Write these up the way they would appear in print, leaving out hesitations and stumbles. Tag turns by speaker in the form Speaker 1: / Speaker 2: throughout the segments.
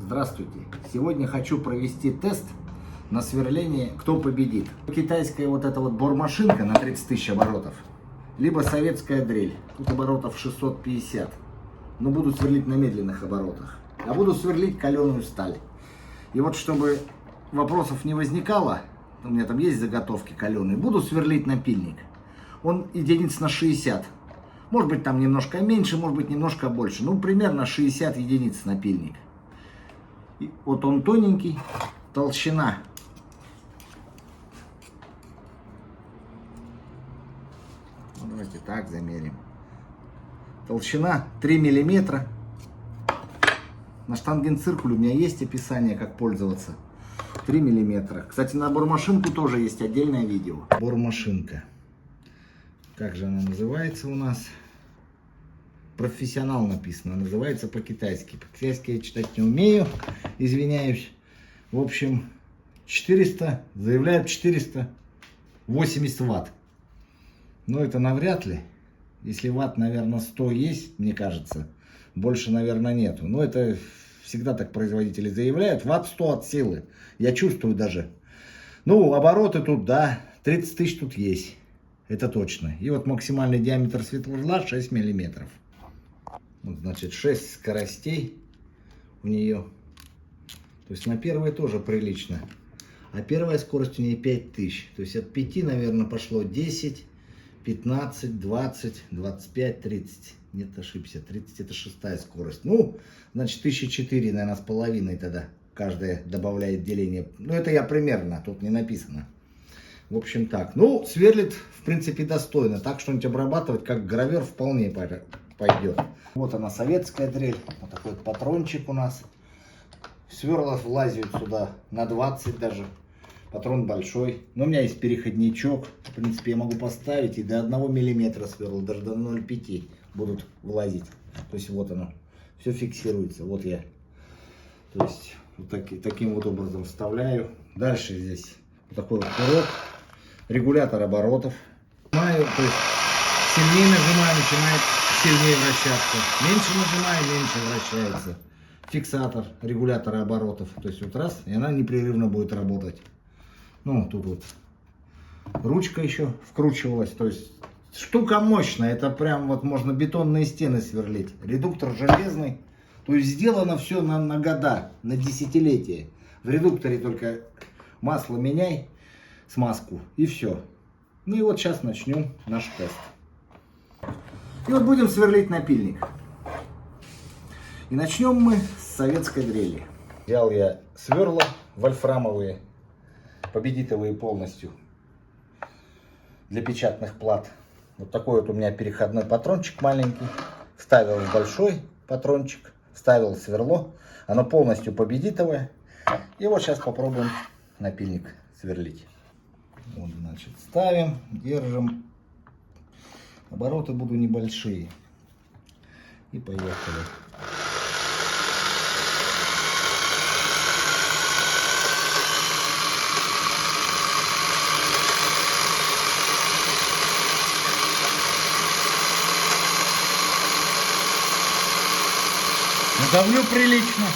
Speaker 1: Здравствуйте! Сегодня хочу провести тест на сверление «Кто победит». Китайская вот эта вот бормашинка на 30 тысяч оборотов, либо советская дрель. Тут оборотов 650. Но буду сверлить на медленных оборотах. А буду сверлить каленую сталь. И вот чтобы вопросов не возникало, у меня там есть заготовки каленые, буду сверлить напильник. Он единиц на 60. Может быть там немножко меньше, может быть немножко больше. Ну примерно 60 единиц напильник. И вот он тоненький, толщина. Давайте так замерим. Толщина 3 миллиметра. На штангенциркуле у меня есть описание, как пользоваться. 3 миллиметра. Кстати, на бормашинку тоже есть отдельное видео. Бормашинка. Как же она называется у нас? Профессионал написано. Называется по-китайски. По-китайски я читать не умею. Извиняюсь. В общем, 400. Заявляют 480 ватт. Но это навряд ли. Если ватт, наверное, 100 есть, мне кажется. Больше, наверное, нету. Но это всегда так производители заявляют. Ватт 100 от силы. Я чувствую даже. Ну, обороты тут, да. 30 тысяч тут есть. Это точно. И вот максимальный диаметр светложила 6 миллиметров. Вот, значит, 6 скоростей у нее. То есть на первой тоже прилично. А первая скорость у нее 5000. То есть от 5, наверное, пошло 10, 15, 20, 25, 30. Нет, ошибся. 30 это шестая скорость. Ну, значит, 1004, наверное, с половиной тогда. Каждая добавляет деление. Ну, это я примерно, тут не написано. В общем, так. Ну, сверлит, в принципе, достойно. Так что-нибудь обрабатывать, как гравер, вполне пойдет. Вот она, советская дрель. Вот такой вот патрончик у нас. Сверла влазят сюда на 20 даже. Патрон большой. Но у меня есть переходничок. В принципе, я могу поставить и до 1 миллиметра сверл, даже до 0,5 будут влазить. То есть вот оно. Все фиксируется. Вот я. То есть вот таким вот образом вставляю. Дальше здесь вот такой вот курок. Регулятор оборотов. Нажимаю, то есть сильнее нажимаю, начинает сильнее вращаться. Меньше нажимаю, меньше вращается. Фиксатор регулятора оборотов. То есть вот раз, и она непрерывно будет работать. Ну, тут вот ручка еще вкручивалась. То есть штука мощная. Это прям вот можно бетонные стены сверлить. Редуктор железный. То есть сделано все на года, на десятилетия. В редукторе только масло меняй, смазку и все. Ну и вот сейчас начнем наш тест. И вот будем сверлить напильник. И начнем мы с советской дрели. Взял я сверла вольфрамовые, победитовые полностью, для печатных плат. Вот такой вот у меня переходной патрончик маленький. Вставил в большой патрончик, вставил сверло. Оно полностью победитовое. И вот сейчас попробуем напильник сверлить. Вот, значит, ставим, держим. Обороты буду небольшие. И поехали. Давлю прилично.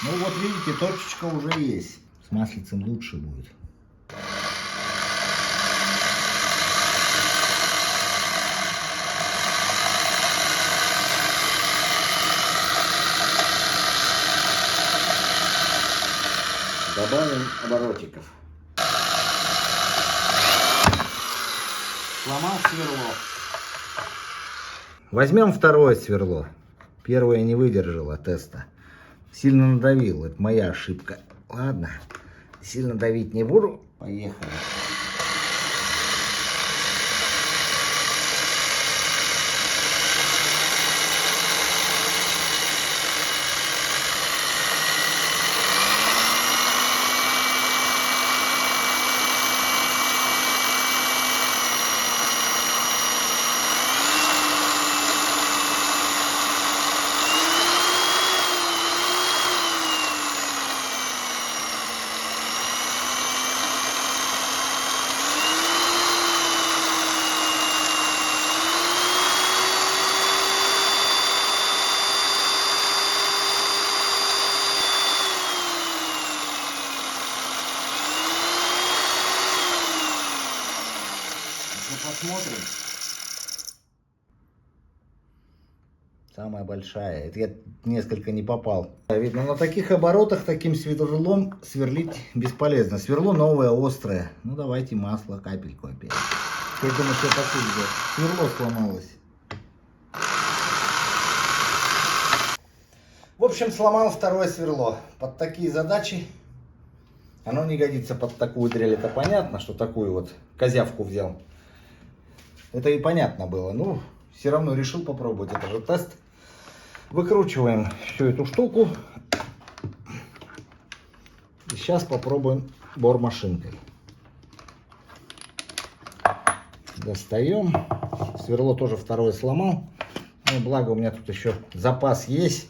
Speaker 1: Ну вот видите, точечка уже есть. С маслицем лучше будет. Добавим оборотиков. Сломал сверло. Возьмем второе сверло. Первое не выдержало теста. Сильно надавил. Это моя ошибка. Ладно. Сильно давить не буду. Поехали. посмотрим. Самая большая. Это я несколько не попал. Видно, на таких оборотах таким сверлом сверлить бесполезно. Сверло новое, острое. Ну давайте масло, капельку опять. Я думаю, что такое делать. Сверло сломалось. В общем, сломал второе сверло. Под такие задачи оно не годится, под такую дрель. Это понятно, что такую вот козявку взял. Это и понятно было. Ну, все равно решил попробовать. Это же тест. Выкручиваем всю эту штуку. И сейчас попробуем бормашинкой. Достаем. Сверло тоже второе сломал. Ну, благо у меня тут еще запас есть.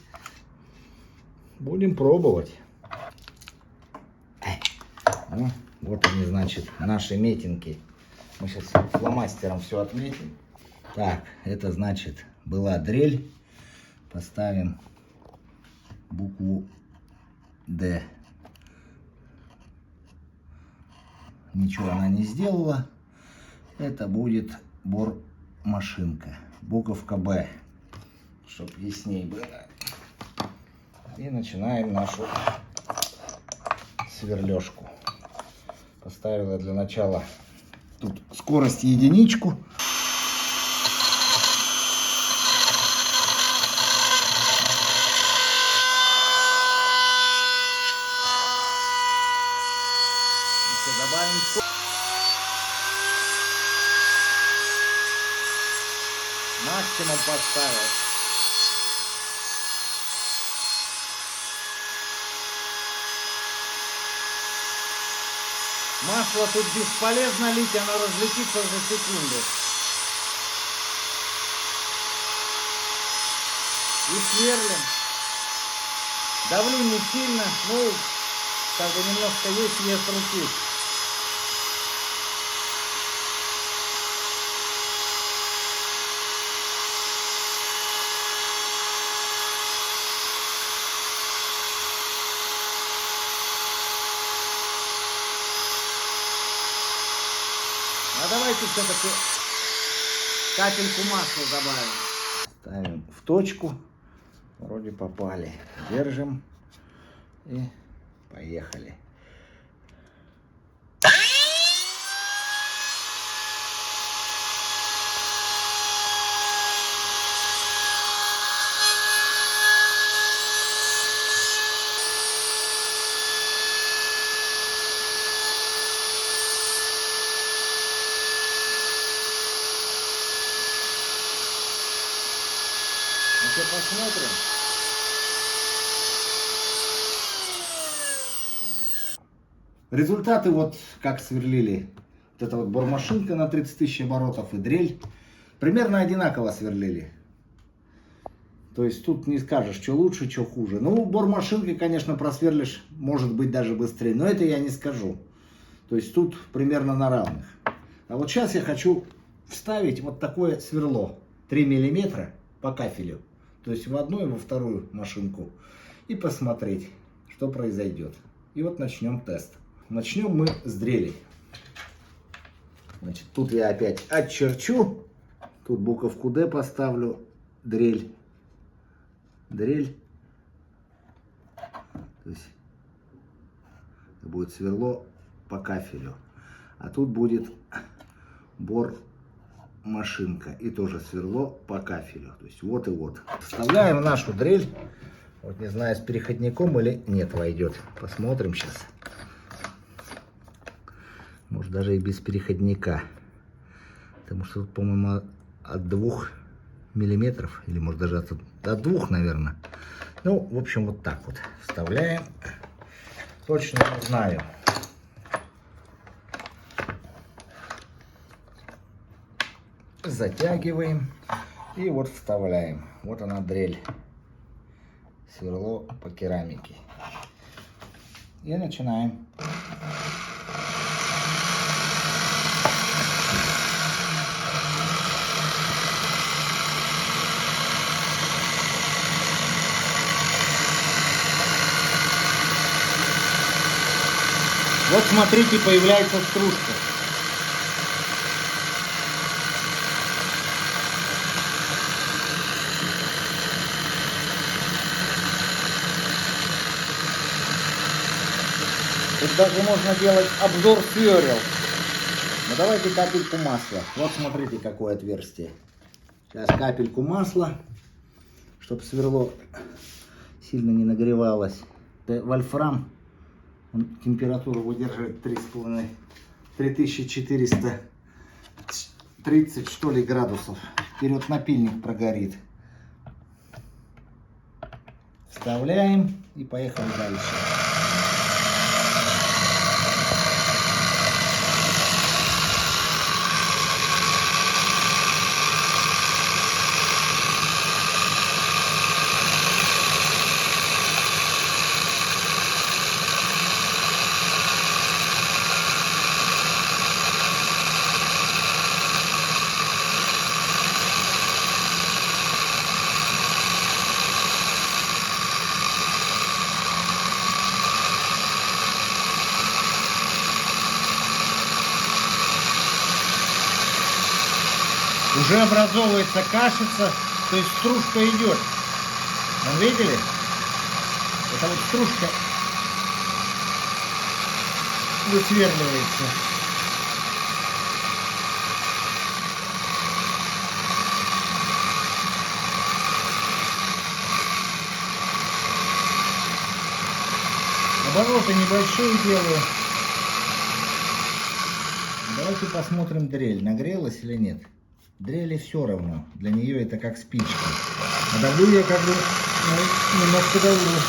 Speaker 1: Будем пробовать. Ну, вот они, значит, наши метинки. Мы сейчас фломастером все отметим. Так, это значит была дрель. Поставим букву D. Ничего она не сделала. Это будет бормашинка. Буковка Б. Чтоб яснее было. И начинаем нашу сверлежку. Поставила для начала тут скорость единичку. Добавим максимум поставил. Масло тут бесполезно лить, оно разлетится за секунду. И сверлим. Давлю не сильно, ну, как бы немножко есть вес руки. А давайте все-таки капельку масла добавим. Ставим в точку. Вроде попали. Держим. И поехали. Ну-ка посмотрим. Результаты вот как сверлили. Вот эта вот бормашинка на 30 тысяч оборотов и дрель. Примерно одинаково сверлили. То есть тут не скажешь, что лучше, что хуже. Ну, бормашинкой, конечно, просверлишь, может быть, даже быстрее. Но это я не скажу. То есть тут примерно на равных. А вот сейчас я хочу вставить вот такое сверло. 3 миллиметра по кафелю. То есть в одну и во вторую машинку. И посмотреть, что произойдет. И вот начнем тест. Начнем мы с дрели. Значит, тут я опять отчерчу. Тут буковку D поставлю. Дрель. Дрель. То есть это будет сверло по кафелю. А тут будет бормашинка. И тоже сверло по кафелю. То есть вот и вот. Вставляем нашу дрель. Вот не знаю, с переходником или нет войдет. Посмотрим сейчас. Может даже и без переходника. Потому что тут, по-моему, от 2 миллиметров. Или может даже от 2, наверное. Ну, в общем, вот так вот. Вставляем. Точно не знаю. Затягиваем. И вот вставляем. Вот она дрель. Сверло по керамике. И начинаем. Вот смотрите, появляется стружка. Тут даже можно делать обзор сверл. Ну давайте капельку масла. Вот смотрите, какое отверстие. Сейчас капельку масла, чтобы сверло сильно не нагревалось. Это вольфрам, он температуру выдерживает 3,5, 3430 что ли градусов. Вперед напильник прогорит. Вставляем и поехали дальше. Уже образовывается кашица, то есть стружка идет. Вон, видели? Это вот стружка высверливается. Обороты небольшие делаю. Давайте посмотрим дрель, нагрелась или нет. Дрели все равно, для нее это как спичка. А давлю я как бы немножко давлю.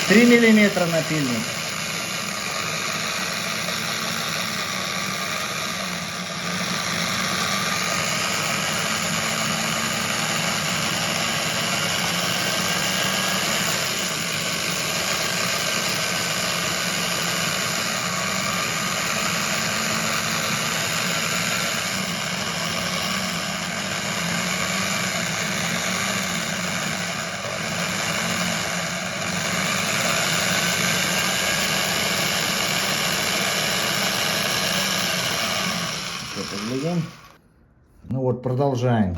Speaker 1: Три миллиметра напильник. Ну вот, продолжаем.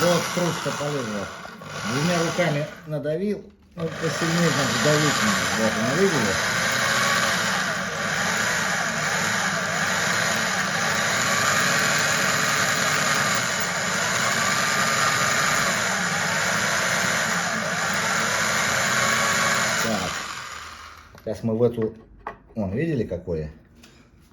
Speaker 1: Вот стружка полезла. Двумя руками надавил, ну посильнее, значит, давить надо. Вот, она видели? Так, сейчас мы в эту, вон, видели какое?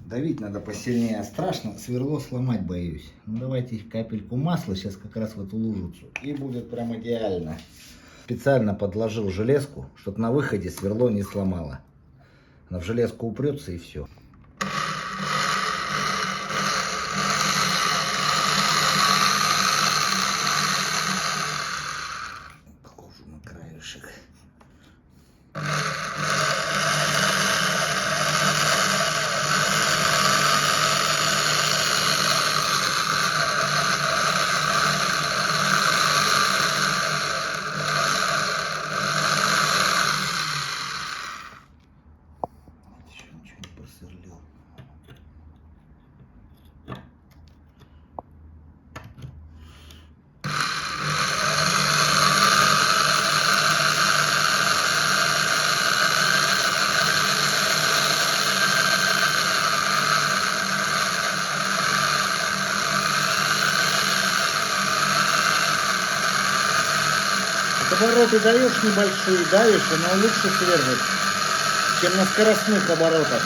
Speaker 1: Давить надо посильнее, страшно, сверло сломать боюсь. Ну давайте капельку масла сейчас как раз в эту лужицу, и будет прям идеально. Специально подложил железку, чтобы на выходе сверло не сломало. Она в железку упрется и все. Положу на краешек. Обороты даешь небольшие, давишь, но лучше сверлит, чем на скоростных оборотах.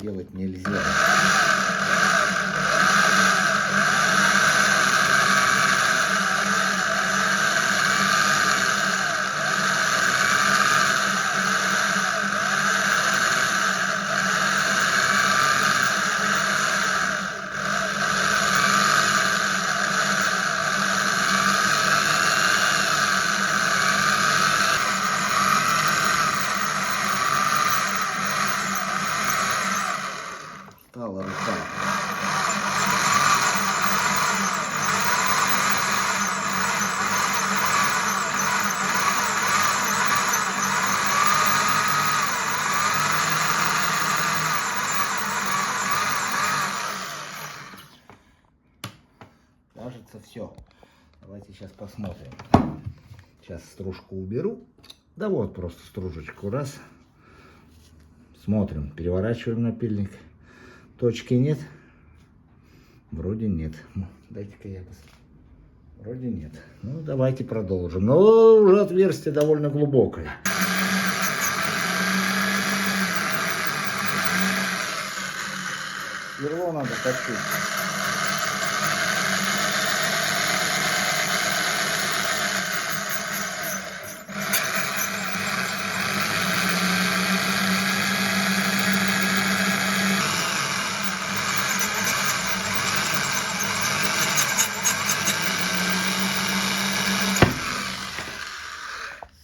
Speaker 1: делать нельзя. Стала рука. Кажется, все. Давайте сейчас посмотрим. Сейчас стружку уберу. Да вот просто стружечку. Раз. Смотрим. Переворачиваем напильник. Точки нет? Вроде нет. Ну, дайте-ка я посмотрю. Вроде нет. Ну, давайте продолжим. Но уже отверстие довольно глубокое. Сверло надо точить.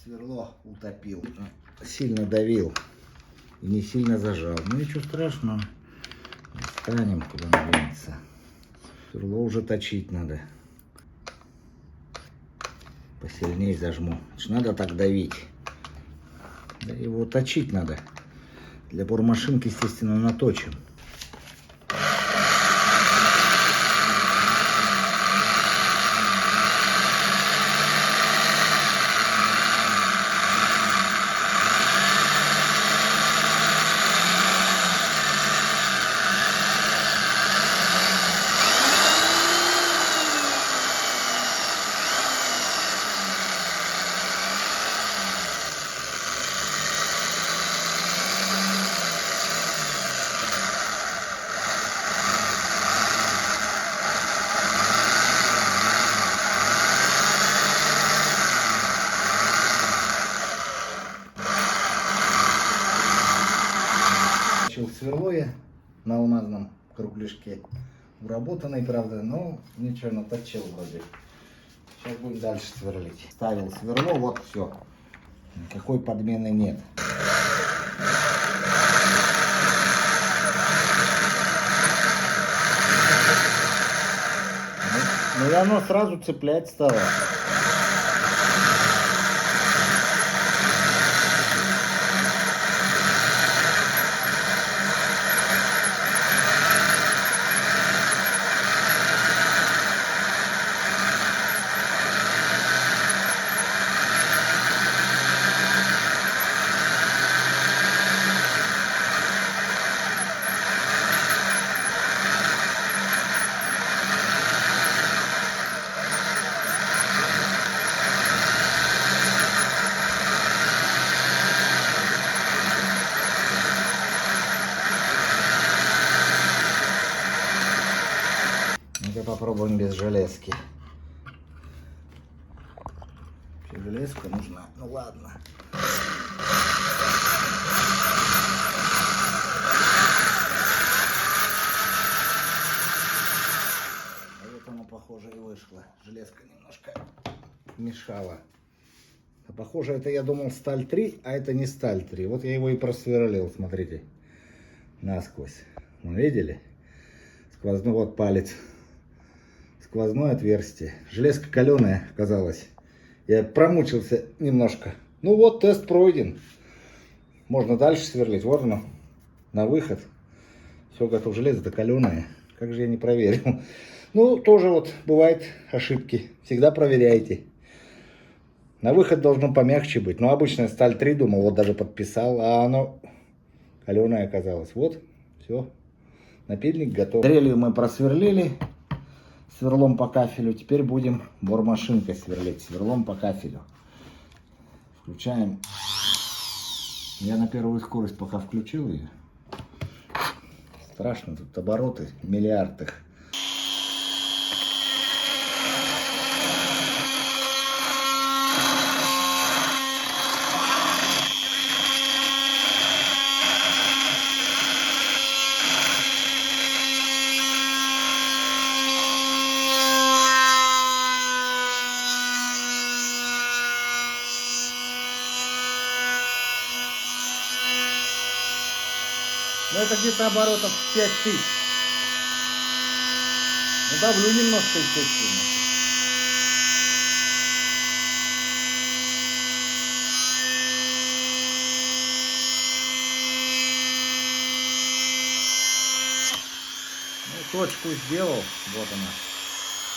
Speaker 1: Сверло утопил. Сильно давил и не сильно зажал. Ну ничего страшного. Достанем, куда надеется. Сверло уже точить надо. Посильнее зажму. Надо так давить. Да его точить надо. Для бормашинки, естественно, наточим. Сверло я на алмазном кругляшке. Уработанный, правда, но ничего, наточил вроде. Сейчас будем дальше сверлить. Ставил сверло, вот все. Никакой подмены нет. Ну и оно сразу цеплять стало. Попробуем без железки. Железка нужна. Ну ладно. А вот оно, похоже, и вышло. Железка немножко мешала. А похоже, это я думал сталь 3, а это не сталь 3. Вот я его и просверлил, смотрите. Насквозь. Ну, видели? Сквозной вот палец. Сквозное отверстие. Железка каленая оказалась. Я промучился немножко. Ну вот, тест пройден. Можно дальше сверлить. Вот оно. На выход. Все готово. Железо-то каленое. Как же я не проверил. Ну, тоже вот бывают ошибки. Всегда проверяйте. На выход должно помягче быть. Но обычная сталь 3, думал, вот даже подписал. А оно каленое оказалось. Вот. Все. Напильник готов. Дрелью мы просверлили. Сверлом по кафелю. Теперь будем бормашинкой сверлить. Сверлом по кафелю. Включаем. Я на первую скорость пока включил ее. страшно, тут обороты миллиард их. Ну это где-то оборотов 5000. Ну давлю немножко, естественно. Ну точку сделал, вот она.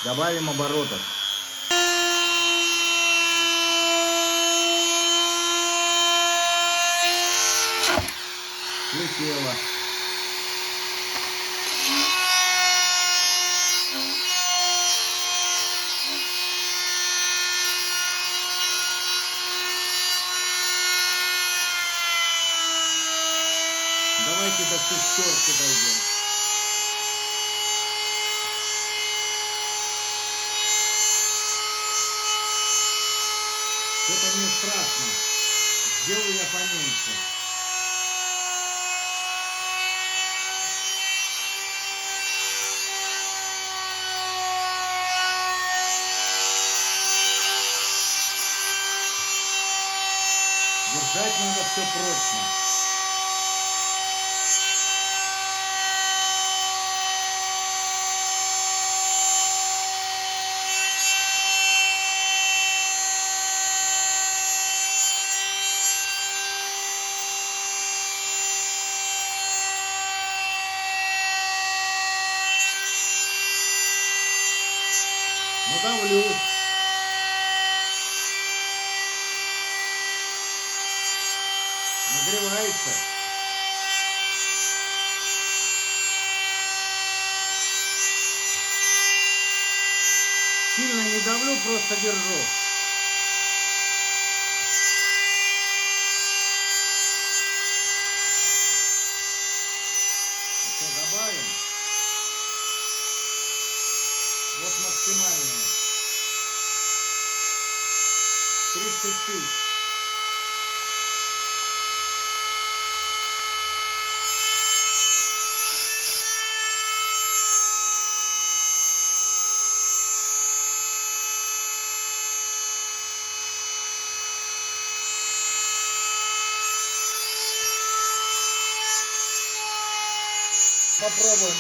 Speaker 1: Добавим оборотов. Слетело. Давайте до шестерки дойдем. Это не страшно. Сделаю я поменьше. Держать надо все прочно. Ну давлю. Нагревается. Сильно не давлю, просто держу. Все, добавим. Вот максимальное. 30 тысяч. Попробуем.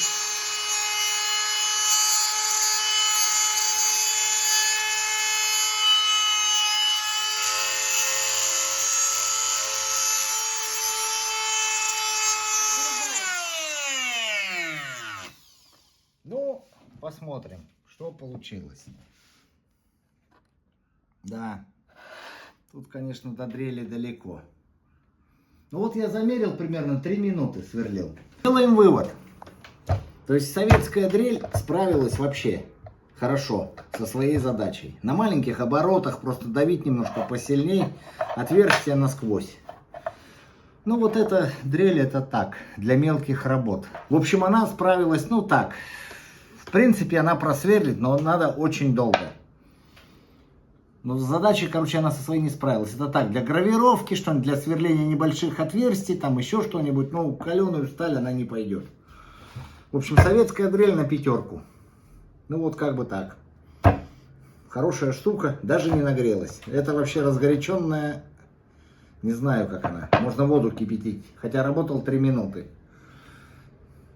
Speaker 1: Ну, посмотрим, что получилось. Да, тут, конечно, до дрели далеко. Ну вот я замерил примерно 3 минуты, сверлил. Делаем вывод. То есть советская дрель справилась вообще хорошо со своей задачей. На маленьких оборотах просто давить немножко посильней, отверстие насквозь. Ну вот эта дрель это так, для мелких работ. В общем, она справилась, ну так. В принципе, она просверлит, но надо очень долго. Но с задачей, короче, она со своей не справилась. Это так, для гравировки, что-нибудь, для сверления небольших отверстий, там еще что-нибудь. Ну, каленую сталь она не пойдет. В общем, советская дрель на 5. Ну вот как бы так. Хорошая штука, даже не нагрелась. Это вообще разгоряченная, не знаю как она. Можно воду кипятить. Хотя работал 3 минуты.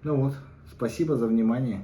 Speaker 1: Ну вот, спасибо за внимание.